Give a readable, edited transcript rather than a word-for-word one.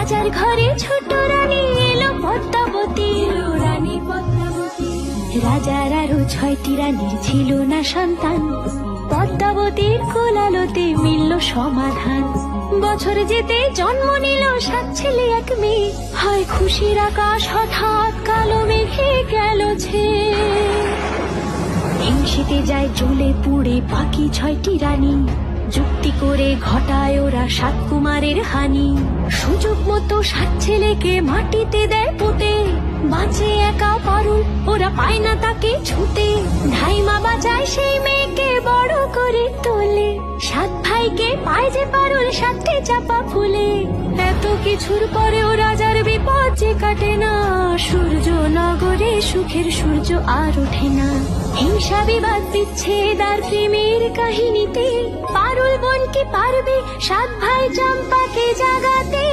রাজার ঘরে ছোট রানী এলো পদ্মাবতী, রানী পদ্মাবতী। রাজার আরো 6টি রানীর ছিল না সন্তান, পদ্মাবতীর কোলালোতে মিলল সমাধান। বছর যেতে জন্ম নিল 7 ছেলে 1 মেয়ে, হয় খুশির আকাশ হঠাৎ কালো মেঘে গেল ছেয়ে। হিংসেতে যায় জ্বলে পুড়ে বাকি 6টি রানী, যুক্তি করে ঘটায় ওরা 7 কুমারের হানি। সুযোগ মতো 7 ছেলেকে মাটিতে দেয় পুঁতে, বাঁচে একা পারুল, ওরা পায় না তাকে ছুতে। ধাইমা বাঁচায় সেই মেয়েকে বড় করে তোলে, 7 ভাইকে পায় যে পারুল 7টে চাপা ফুলে। এত কিছুর পরেও রাজার বিপদ যে কাটে না, সূর্য নগরে সুখের সূর্য আর ওঠে না। হিংসা বিবাদ বিচ্ছেদ আর প্রেমের কাহিনীতে পারুল বোন কি পারবে 7 ভাই চম্পাকে জাগাতে?